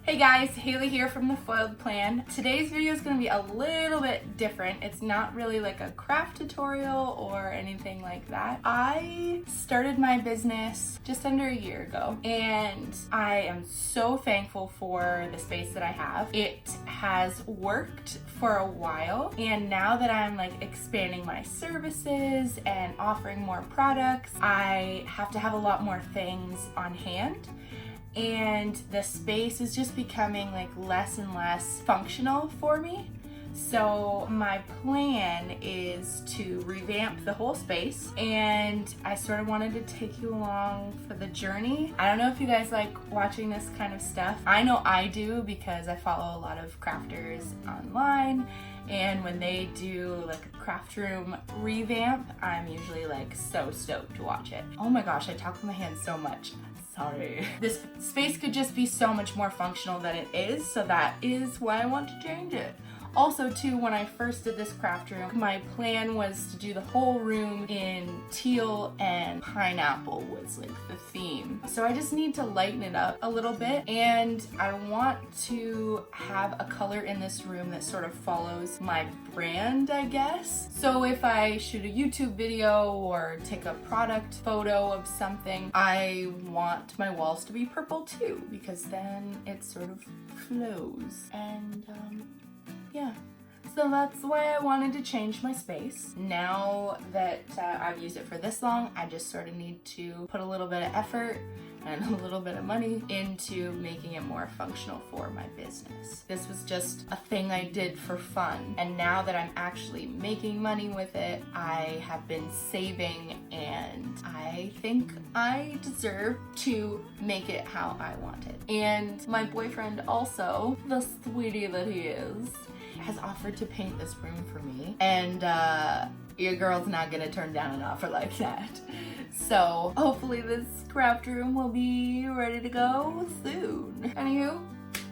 Hey guys, Haley here from The Foiled Plan. Today's video is going to be a little bit different. It's not really like a craft tutorial or anything like that. I started my business just under a year ago and I am so thankful for the space that I have. It has worked for a while, and now that I'm like expanding my services and offering more products, I have to have a lot more things on hand. And the space is just becoming like less and less functional for me. So my plan is to revamp the whole space, and I sort of wanted to take you along for the journey. I don't know if you guys like watching this kind of stuff. I know I do because I follow a lot of crafters online, and when they do like a craft room revamp, I'm usually like so stoked to watch it. Oh my gosh, I talk with my hands so much. Sorry. This space could just be so much more functional than it is, so that is why I want to change it. Also too, when I first did this craft room, my plan was to do the whole room in teal and pineapple was like the theme. So I just need to lighten it up a little bit, and I want to have a color in this room that sort of follows my brand, I guess. So if I shoot a YouTube video or take a product photo of something, I want my walls to be purple too, because then it sort of flows. And yeah, so that's why I wanted to change my space. Now that I've used it for this long, I just sort of need to put a little bit of effort and a little bit of money into making it more functional for my business. This was just a thing I did for fun, and now that I'm actually making money with it, I have been saving, and I think I deserve to make it how I want it. And my boyfriend also, the sweetie that he is, has offered to paint this room for me, and your girl's not gonna turn down an offer like that. So hopefully this craft room will be ready to go soon. Anywho,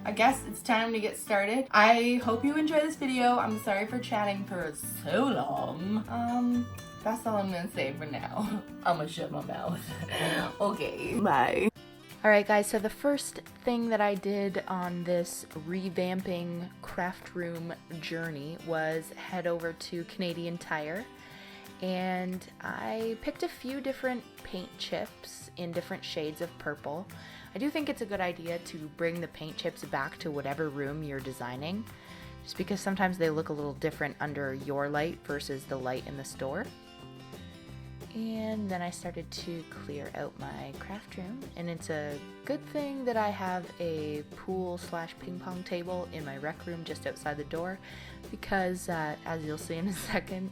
I guess it's time to get started. I hope you enjoy this video. I'm sorry for chatting for so long. That's all I'm gonna say for now. I'm gonna shut my mouth. Okay, bye. Alright guys, so the first thing that I did on this revamping craft room journey was head over to Canadian Tire, and I picked a few different paint chips in different shades of purple. I do think it's a good idea to bring the paint chips back to whatever room you're designing, just because sometimes they look a little different under your light versus the light in the store. And then I started to clear out my craft room, and it's a good thing that I have a pool / ping pong table in my rec room just outside the door, because as you'll see in a second,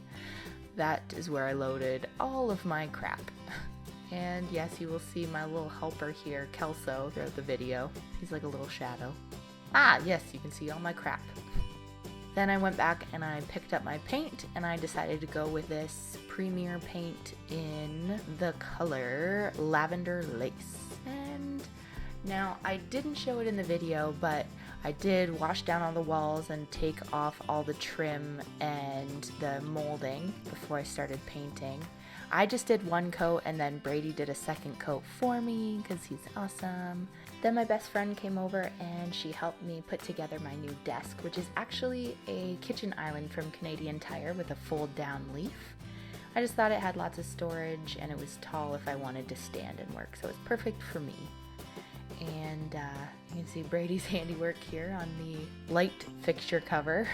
that is where I loaded all of my crap. And yes, you will see my little helper here, Kelso, throughout the video. He's like a little shadow. Ah, yes, you can see all my crap. Then I went back and I picked up my paint, and I decided to go with this Premier paint in the color Lavender Lace. And now I didn't show it in the video, but I did wash down all the walls and take off all the trim and the molding before I started painting. I just did one coat, and then Brady did a second coat for me because he's awesome. Then my best friend came over and she helped me put together my new desk, which is actually a kitchen island from Canadian Tire with a fold down leaf. I just thought it had lots of storage and it was tall if I wanted to stand and work, so it's perfect for me. And you can see Brady's handiwork here on the light fixture cover.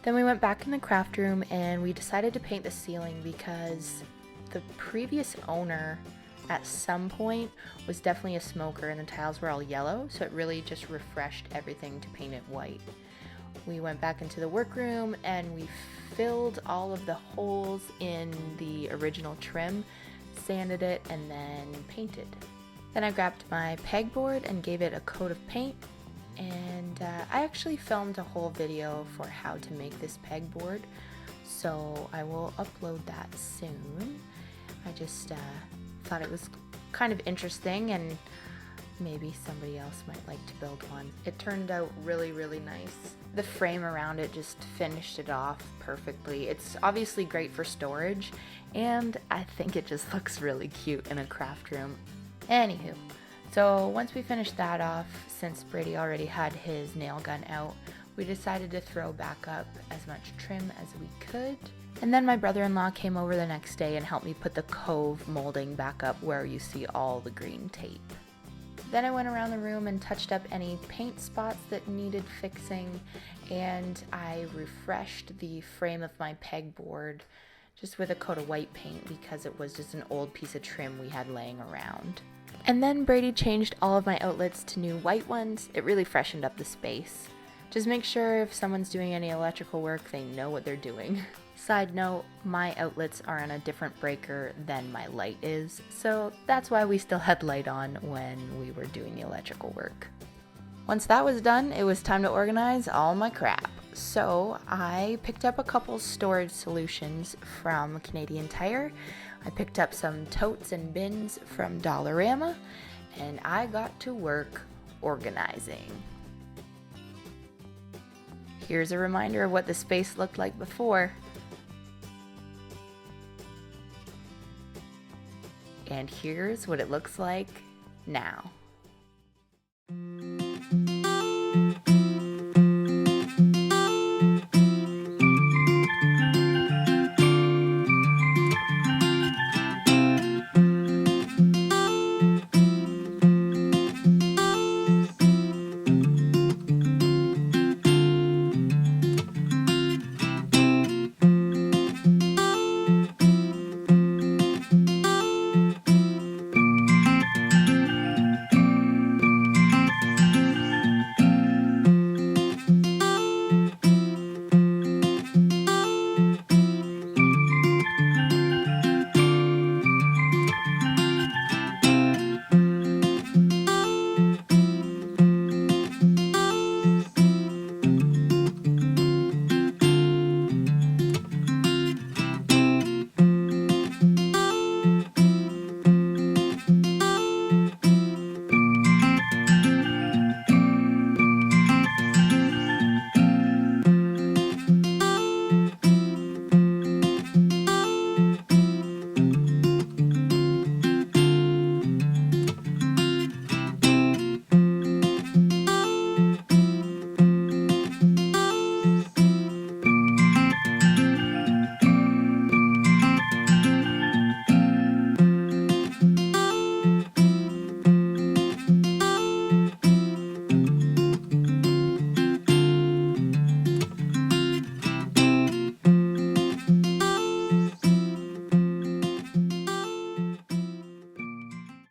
Then we went back in the craft room and we decided to paint the ceiling because the previous owner at some point was definitely a smoker and the tiles were all yellow, so it really just refreshed everything to paint it white. We went back into the workroom and we filled all of the holes in the original trim, sanded it, and then painted. Then I grabbed my pegboard and gave it a coat of paint, and I actually filmed a whole video for how to make this pegboard, so I will upload that soon. I just thought it was kind of interesting and maybe somebody else might like to build one. It turned out really, really nice. The frame around it just finished it off perfectly. It's obviously great for storage, and I think it just looks really cute in a craft room. Anywho, So once we finished that off, since Brady already had his nail gun out, we decided to throw back up as much trim as we could. And then my brother-in-law came over the next day and helped me put the cove molding back up where you see all the green tape. Then I went around the room and touched up any paint spots that needed fixing, and I refreshed the frame of my pegboard just with a coat of white paint because it was just an old piece of trim we had laying around. And then Brady changed all of my outlets to new white ones. It really freshened up the space. Just make sure if someone's doing any electrical work, they know what they're doing. Side note, my outlets are on a different breaker than my light is, so that's why we still had light on when we were doing the electrical work. Once that was done, it was time to organize all my crap. So I picked up a couple storage solutions from Canadian Tire. I picked up some totes and bins from Dollarama, and I got to work organizing. Here's a reminder of what the space looked like before. And here's what it looks like now.